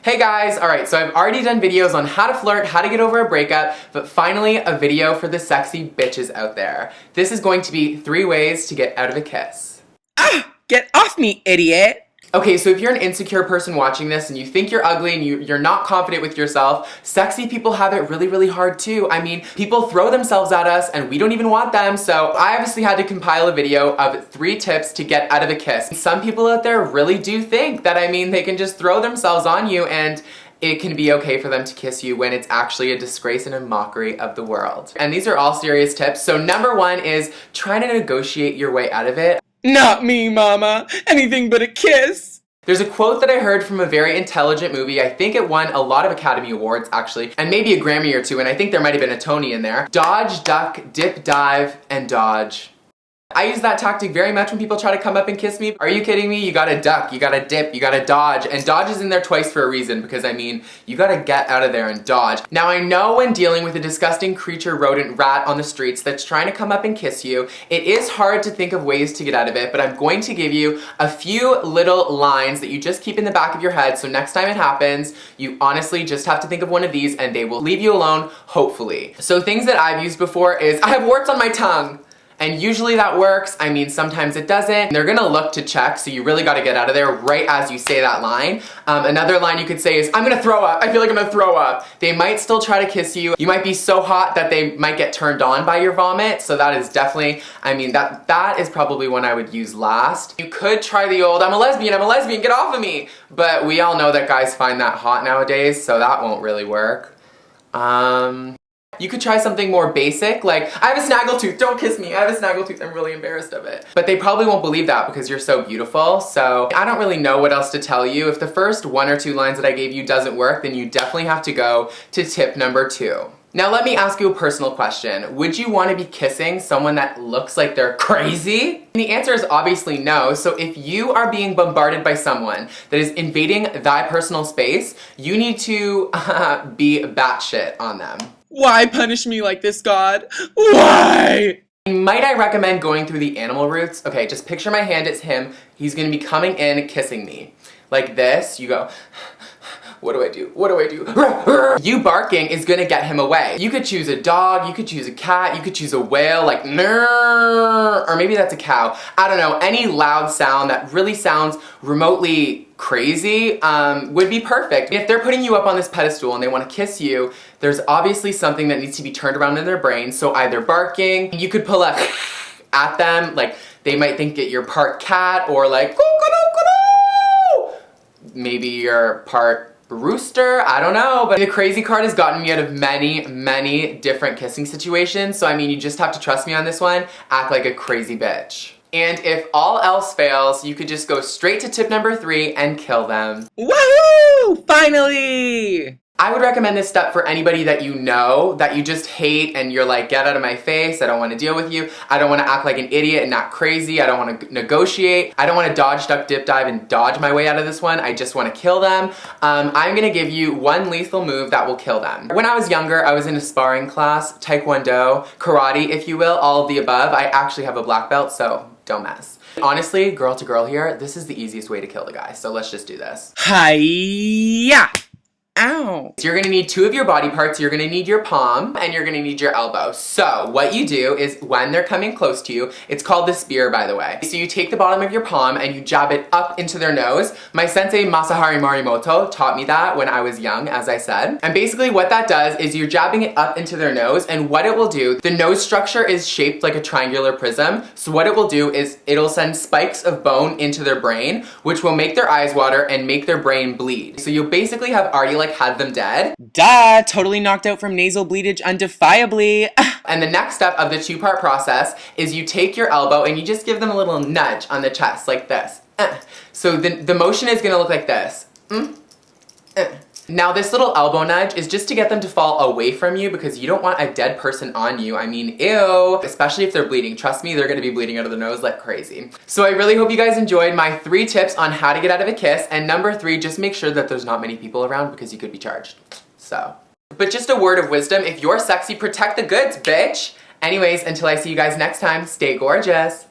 Hey guys, alright, so I've already done videos on how to flirt, how to get over a breakup, but finally a video for the sexy bitches out there. This is going to be 3 ways to get out of a kiss. Ah! Get off me, idiot! Okay, so if you're an insecure person watching this and you think you're ugly and you're not confident with yourself, sexy people have it really, really hard too. I mean, people throw themselves at us and we don't even want them, so I obviously had to compile a video of 3 tips to get out of a kiss. Some people out there really do think that, I mean, they can just throw themselves on you and it can be okay for them to kiss you when it's actually a disgrace and a mockery of the world. And these are all serious tips. So number 1 is try to negotiate your way out of it. Not me, mama. Anything but a kiss. There's a quote that I heard from a very intelligent movie. I think it won a lot of Academy Awards, actually, and maybe a Grammy or 2, and I think there might have been a Tony in there. Dodge, duck, dip, dive, and dodge. I use that tactic very much when people try to come up and kiss me. Are you kidding me? You gotta duck, you gotta dip, you gotta dodge. And dodge is in there twice for a reason, because I mean, you gotta get out of there and dodge. Now I know when dealing with a disgusting creature, rodent, rat on the streets that's trying to come up and kiss you, it is hard to think of ways to get out of it, but I'm going to give you a few little lines that you just keep in the back of your head, so next time it happens, you honestly just have to think of one of these and they will leave you alone, hopefully. So things that I've used before is, I have warts on my tongue. And usually that works. I mean, sometimes it doesn't. They're gonna look to check, so you really gotta get out of there right as you say that line. Another line you could say is, I'm gonna throw up. I feel like I'm gonna throw up. They might still try to kiss you. You might be so hot that they might get turned on by your vomit, so that is definitely, I mean, that is probably one I would use last. You could try the old, I'm a lesbian, get off of me. But we all know that guys find that hot nowadays, so that won't really work. You could try something more basic, like, I have a snaggletooth, don't kiss me, I have a snaggletooth, I'm really embarrassed of it. But they probably won't believe that because you're so beautiful, so I don't really know what else to tell you. If the first 1 or 2 lines that I gave you doesn't work, then you definitely have to go to tip number 2. Now let me ask you a personal question. Would you want to be kissing someone that looks like they're crazy? And the answer is obviously no, so if you are being bombarded by someone that is invading thy personal space, you need to be batshit on them. Why punish me like this, God? Why? Might I recommend going through the animal routes? Okay, just picture my hand, it's him. He's gonna be coming in, kissing me. Like this, you go, what do I do? What do I do? You barking is gonna get him away. You could choose a dog, you could choose a cat, you could choose a whale, like nurr, or maybe that's a cow. I don't know, any loud sound that really sounds remotely crazy would be perfect. If they're putting you up on this pedestal and they want to kiss you, there's obviously something that needs to be turned around in their brain, so either barking, you could pull up at them, like they might think that you're part cat, or like maybe you're part rooster, I don't know, but the crazy card has gotten me out of many, many different kissing situations, so I mean, you just have to trust me on this one, act like a crazy bitch. And if all else fails, you could just go straight to tip number 3 and kill them. Woohoo! Finally! I would recommend this step for anybody that you know, that you just hate and you're like, get out of my face, I don't want to deal with you, I don't want to act like an idiot and not crazy, I don't want to negotiate, I don't want to dodge, duck, dip, dive, and dodge my way out of this one, I just want to kill them. I'm going to give you one lethal move that will kill them. When I was younger, I was in a sparring class, taekwondo, karate, if you will, all of the above. I actually have a black belt, so don't mess. Honestly, girl to girl here, this is the easiest way to kill the guy, so let's just do this. Hi-ya! Ow. So you're gonna need 2 of your body parts. You're gonna need your palm and you're gonna need your elbow. So what you do is when they're coming close to you, it's called the spear, by the way. So you take the bottom of your palm and you jab it up into their nose. My sensei Masahari Morimoto taught me that when I was young, as I said. And basically what that does is you're jabbing it up into their nose, and what it will do, the nose structure is shaped like a triangular prism. So what it will do is it'll send spikes of bone into their brain, which will make their eyes water and make their brain bleed. So you'll basically have already had them dead. Duh, totally knocked out from nasal bleedage undefiably. And the next step of the 2-part process is you take your elbow and you just give them a little nudge on the chest, like this. So the motion is gonna look like this. Now this little elbow nudge is just to get them to fall away from you because you don't want a dead person on you. I mean, ew. Especially if they're bleeding. Trust me, they're gonna be bleeding out of the nose like crazy. So I really hope you guys enjoyed my 3 tips on how to get out of a kiss. And number 3, just make sure that there's not many people around because you could be charged. So. But just a word of wisdom, if you're sexy, protect the goods, bitch. Anyways, until I see you guys next time, stay gorgeous.